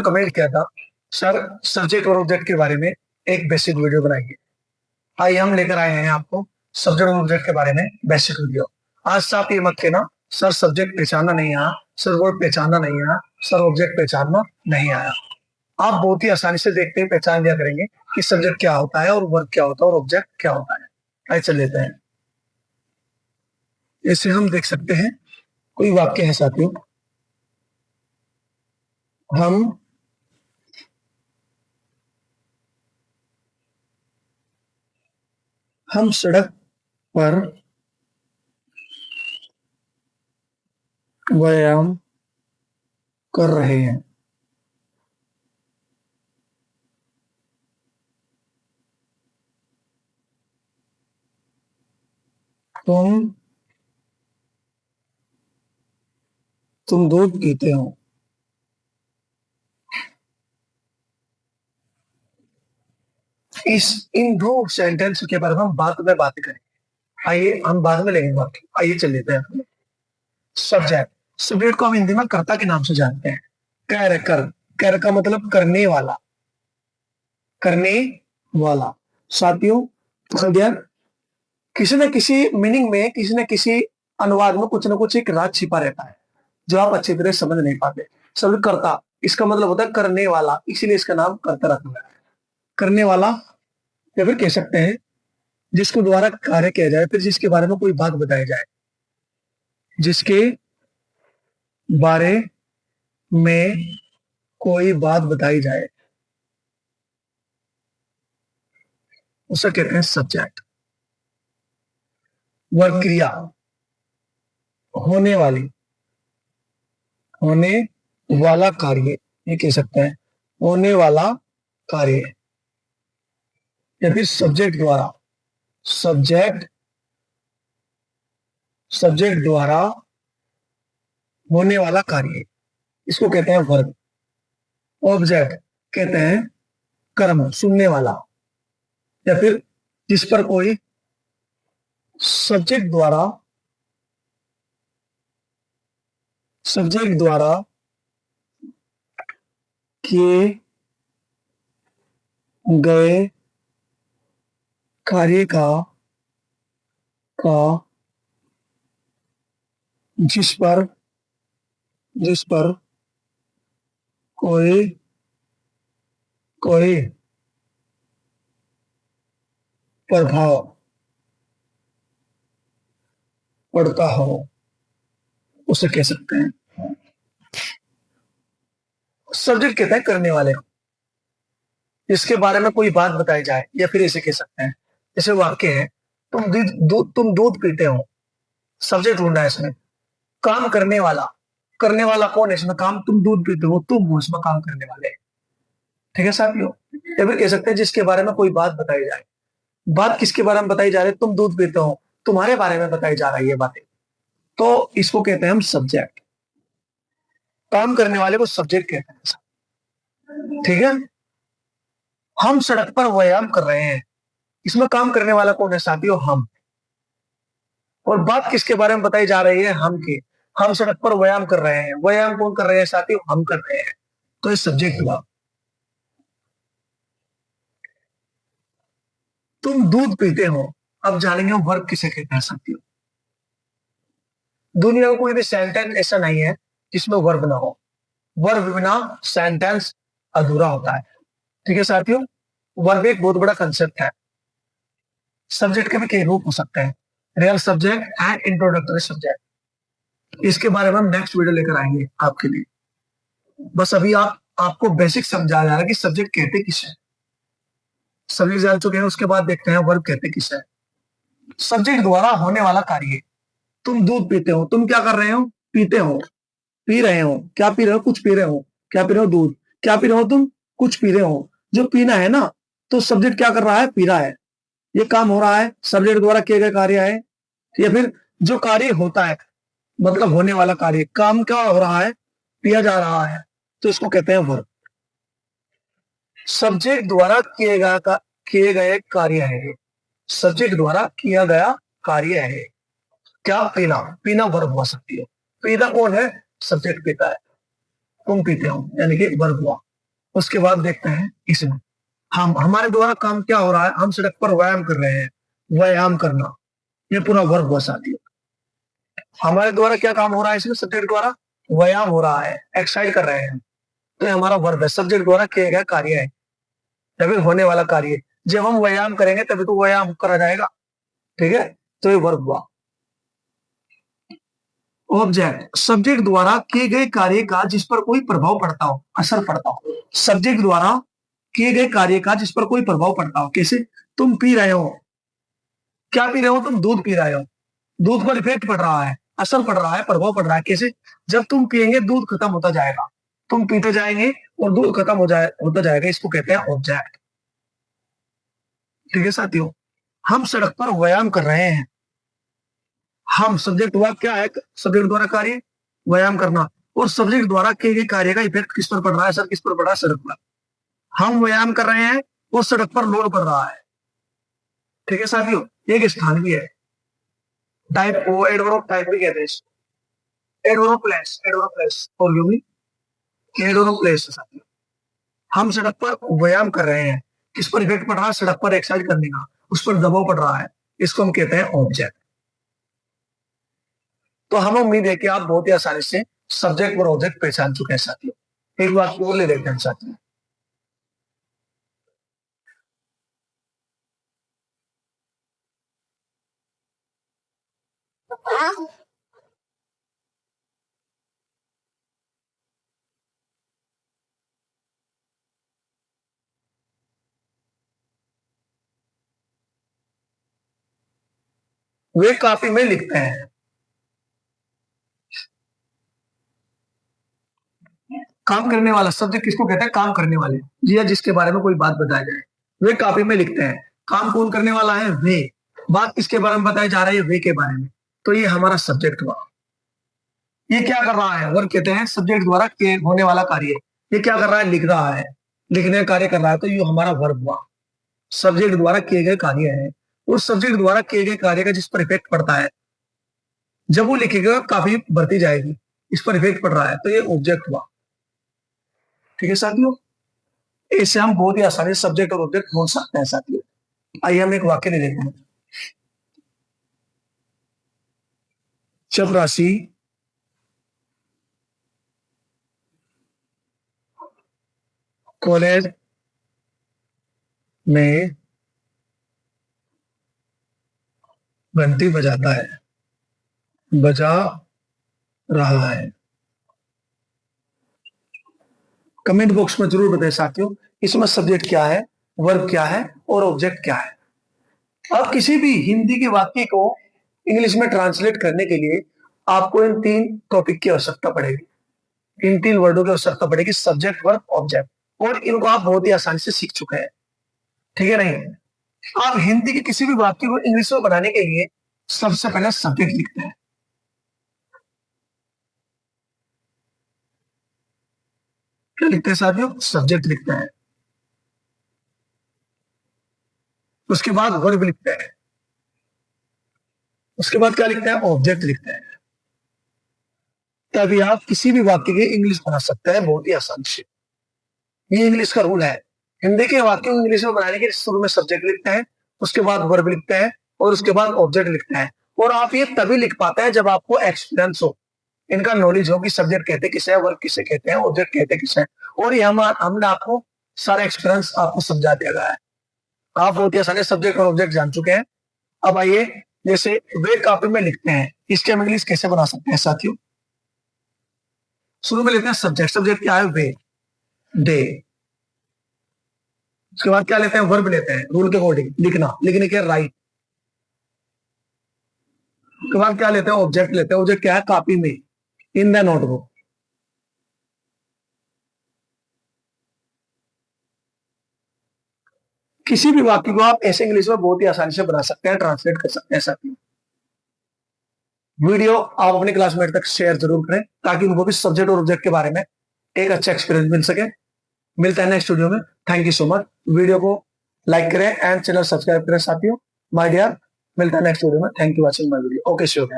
Comment किया था sir subject और ऑब्जेक्ट के बारे में एक बेसिक वीडियो बनाइए। आइए हम लेकर आए हैं आपको सब्जेक्ट और ऑब्जेक्ट के बारे में बेसिक वीडियो। आज से आप ये मत कहना सर सब्जेक्ट पहचानना नहीं आया, सर वर्ड पहचानना नहीं आया, सर ऑब्जेक्ट पहचानना नहीं आया। आप बहुत ही आसानी से देखते ही पहचान लिया करेंगे कि सब्जेक्ट क्या होता है और वर्ड क्या होता है और ऑब्जेक्ट क्या होता है। आइए चल लेते हैं। इसे हम देख सकते हैं, कोई वाक्य है साथियों, हम सड़क पर व्यायाम कर रहे हैं। तुम दूध पीते हो। इन दो सेंटेंस के बारे में हम बाद में बात करें। आइए हम बाद में लेंगे बात। आइए चल लेते हैं। सब्जेक्ट, सब्जेक्ट को हम हिंदी में कर्ता के नाम से जानते हैं। कर का मतलब करने वाला, करने वाला। साथियों किसी न किसी मीनिंग में, किसी न किसी अनुवाद में कुछ न कुछ एक राज छिपा रहता है जो आप अच्छी तरह समझ नहीं पाते। शब्द कर्ता, इसका मतलब होता है करने वाला, इसीलिए इसका नाम कर्ता रखा गया है। करने वाला या फिर कह सकते हैं जिसको द्वारा कार्य किया जाए, फिर जिसके बारे में कोई बात बताई जाए, जिसके बारे में कोई बात बताई जाए, उसे कहते हैं सब्जेक्ट। वर्ग क्रिया, होने वाली, होने वाला कार्य, ये कह सकते हैं होने वाला कार्य, या फिर सब्जेक्ट द्वारा, सब्जेक्ट सब्जेक्ट द्वारा होने वाला कार्य, इसको कहते हैं वर्ग। ऑब्जेक्ट कहते हैं कर्म, सुनने वाला, या फिर जिस पर कोई सब्जेक्ट द्वारा किए गए कार्य का जिस पर कोई प्रभाव पड़ता हो, उसे कह सकते हैं सब्जेक्ट। कहते हैं करने वाले को, इसके बारे में कोई बात बताई जाए, या फिर इसे कह सकते हैं जैसे वाक्य है तुम दूध पीते हो। सब्जेक्ट ढूंढना है इसमें। काम करने वाला कौन है इसमें? काम, तुम दूध पीते हो, तुम हो इसमें काम करने वाले। ठीक है साथियों। या फिर कह सकते हैं जिसके बारे में कोई बात बताई जाए। बात किसके बारे में बताई जा रही है? तुम दूध पीते हो, तुम्हारे बारे में बताई जा रही है बातें, तो इसको कहते हैं हम सब्जेक्ट। काम करने वाले को सब्जेक्ट कहते हैं। ठीक है। हम सड़क पर व्यायाम कर रहे हैं, इसमें काम करने वाला कौन है साथियों? हम। और बात किसके बारे में बताई जा रही है? हम की। हम सड़क पर व्यायाम कर रहे हैं, व्यायाम कौन कर रहे हैं साथियों? हम कर रहे हैं, तो ये सब्जेक्ट हुआ। तुम दूध पीते हो, अब जानेंगे वर्ब किसे कहते हैं साथियों। दुनिया में कोई भी सेंटेंस ऐसा नहीं है जिसमें वर्ब ना हो। वर्ब बिना सेंटेंस अधूरा होता है। ठीक है साथियों। वर्ब एक बहुत बड़ा कंसेप्ट है। सब्जेक्ट के भी कई रूप हो सकते हैं, real subject and introductory subject. इसके बारे में हम नेक्स्ट वीडियो लेकर आएंगे आपके लिए। बस अभी आपको बेसिक समझा जा रहा है कि सब्जेक्ट कहते किसे। सब्जेक्ट जान चुके हैं, उसके बाद देखते हैं वर्ब कहते किसे। सब्जेक्ट द्वारा होने वाला कार्य। तुम दूध पीते हो, तुम क्या कर रहे हो? पीते हो, पी रहे हो। क्या पी रहे हो? कुछ पी रहे हो। क्या पी रहे हो? दूध। क्या पी रहे हो तुम? कुछ पी रहे हो। जो पीना है ना, तो सब्जेक्ट क्या कर रहा है? पी रहा है। ये काम हो रहा है, सब्जेक्ट द्वारा किए गए कार्य है। या फिर जो कार्य होता है, मतलब होने वाला कार्य, काम क्या हो रहा है? पिया जा रहा है, तो इसको कहते हैं वर्ब। सब्जेक्ट द्वारा किए गए कार्य है। सब्जेक्ट द्वारा किया गया कार्य है। क्या? पीना। पीना वर्ब हो सकती है। पीना कौन है? सब्जेक्ट पीता है। तुम पीते हो, यानी कि वर्ब हुआ। उसके बाद देखते हैं इसमें हम हमारे द्वारा काम क्या हो रहा है, हम सड़क पर व्यायाम कर रहे हैं। व्यायाम करना, ये पूरा वर्ब हुआ साथियों। हमारे द्वारा क्या काम हो रहा है, इसमें सब्जेक्ट द्वारा व्यायाम हो रहा है, एक्सरसाइज कर रहे हैं, तो ये हमारा वर्ब है। सब्जेक्ट द्वारा किया गया कार्य है, तभी होने वाला कार्य। जब हम व्यायाम करेंगे तभी तो व्यायाम करा जाएगा, ठीक है, तो ये वर्ब हुआ। ऑब्जेक्ट, सब्जेक्ट द्वारा किए गए कार्य का जिस पर कोई प्रभाव पड़ता हो, असर पड़ता हो। सब्जेक्ट द्वारा किए गए कार्य का जिस पर कोई प्रभाव पड़ता हो। कैसे? तुम पी रहे हो, क्या पी रहे हो? तुम दूध पी रहे हो, दूध पर इफेक्ट पड़ रहा है, असर पड़ रहा है, प्रभाव पड़ रहा है। कैसे? जब तुम पिएंगे दूध खत्म होता जाएगा, तुम पीते जाएंगे और दूध खत्म होता जाएगा, इसको कहते हैं ऑब्जेक्ट। ठीक है साथियों, हम सड़क पर व्यायाम कर रहे हैं। हम सब्जेक्ट हुआ, क्या है सब्जेक्ट द्वारा कार्य? व्यायाम करना। और सब्जेक्ट द्वारा किए गए कार्य का इफेक्ट किस पर पड़ रहा है, असर किस पर पड़ रहा है? सड़क पर। हम व्यायाम कर रहे हैं और सड़क पर लोड पड़ रहा है। ठीक है साथियों, एक स्थान भी है, टाइप को एडवर्ब टाइप भी कहते हैं इसको। एडवर्ब प्लेस और यू भी एडवर्ब प्लेस है साथियों। हम सड़क पर व्यायाम कर रहे हैं, किस पर इफेक्ट पड़ रहा है? सड़क पर एक्सरसाइज करने का, उस पर दबाव पड़ रहा है, इसको हम कहते हैं ऑब्जेक्ट। तो हमें उम्मीद है कि आप बहुत ही आसानी से सब्जेक्ट और ऑब्जेक्ट पहचान चुके हैं साथियों। एक बात और ले लेते हैं साथियों। वे काफी में लिखते हैं। काम करने वाला सब्जेक्ट किसको कहते हैं? काम करने वाले, जी या जिसके बारे में कोई बात बताया जाए। वे काफी में लिखते हैं। काम कौन करने वाला है? वे। बात किसके बारे में बताई जा रही है? वे के बारे में। तो ये हमारा सब्जेक्ट हुआ। ये क्या कर रहा है? वर्ब कहते हैं सब्जेक्ट द्वारा होने वाला कार्य। ये क्या कर रहा है? लिख रहा है, लिखने का कार्य कर रहा है, तो ये हमारा वर्ब हुआ। सब्जेक्ट द्वारा किए गए कार्य है, उस सब्जेक्ट द्वारा किए गए कार्य का जिस पर इफेक्ट पड़ता है, जब वो लिखेगा काफी बढ़ती जाएगी, इस पर इफेक्ट पड़ रहा है, तो ये ऑब्जेक्ट हुआ। ठीक है साथियों, इससे हम बहुत ही आसानी से सब्जेक्ट और ऑब्जेक्ट ढूंढ सकते हैं साथियों। आइए हम एक वाक्य ले लेते हैं। चपरासी कॉलेज में घंटी बजाता है, बजा रहा है। कमेंट बॉक्स में जरूर बताएं साथियों, इसमें सब्जेक्ट क्या है, वर्ब क्या है और ऑब्जेक्ट क्या है। अब किसी भी हिंदी के वाक्य को इंग्लिश में ट्रांसलेट करने के लिए आपको इन तीन टॉपिक की आवश्यकता पड़ेगी, इन तीन वर्डों की आवश्यकता पड़ेगी, सब्जेक्ट, वर्ब, ऑब्जेक्ट। और इनको आप बहुत ही आसानी से सीख चुके हैं, ठीक है नहीं? आप हिंदी के किसी भी वाक्य को इंग्लिश में बनाने के लिए सबसे पहले सब्जेक्ट लिखते हैं। क्या लिखते हैं साथियों? सब्जेक्ट लिखते हैं। उसके बाद वर्ब लिखते हैं। उसके बाद क्या लिखते हैं? ऑब्जेक्ट लिखते हैं। तभी आप किसी भी वाक्य की इंग्लिश बना सकते हैं बहुत ही आसानी से। ये इंग्लिश का रूल है। हिंदी के वाक्य को इंग्लिश में बनाने के लिए शुरू में सब्जेक्ट लिखते हैं, उसके बाद वर्ब लिखते हैं और उसके बाद ऑब्जेक्ट लिखते हैं। और आप ये तभी लिख पाते हैं जब आपको एक्सपीरियंस हो, इनका नॉलेज हो कि सब्जेक्ट कहते किसे है, वर्ब किसे कहते हैं, ऑब्जेक्ट कहते किसे है। और ये हमने आपको सारा एक्सपीरियंस आपको समझा दिया गया है। आप बहुत ही आसानी से सब्जेक्ट और ऑब्जेक्ट जान चुके हैं। अब आइए, जैसे वे कापी में लिखते हैं, इसके हम इंग्लिश कैसे बना सकते हैं साथियों? शुरू में लेते हैं सब्जेक्ट। सब्जेक्ट क्या है? वे, डे। उसके बाद क्या लेते हैं? वर्ब लेते हैं, रूल के अकॉर्डिंग, लिखना, लिखने के राइट। उसके बाद क्या लेते हैं? ऑब्जेक्ट लेते हैं। ऑब्जेक्ट क्या है? कॉपी में, इन द नोटबुक। किसी भी वाक्य को आप ऐसे इंग्लिश में बहुत ही आसानी से बना सकते हैं, ट्रांसलेट कर सकते हैं साथियों। वीडियो आप अपने क्लासमेट तक शेयर जरूर करें ताकि उनको भी सब्जेक्ट और ऑब्जेक्ट के बारे में एक अच्छा एक्सपीरियंस मिल सके। मिलता है नेक्स्ट वीडियो में। Thank you so much. Video को लाइक करें एंड चैनल सब्सक्राइब करें साथियों। माय डियर, मिलता है नेक्स्ट वीडियो में। Thank you watching my video. Okay, sure.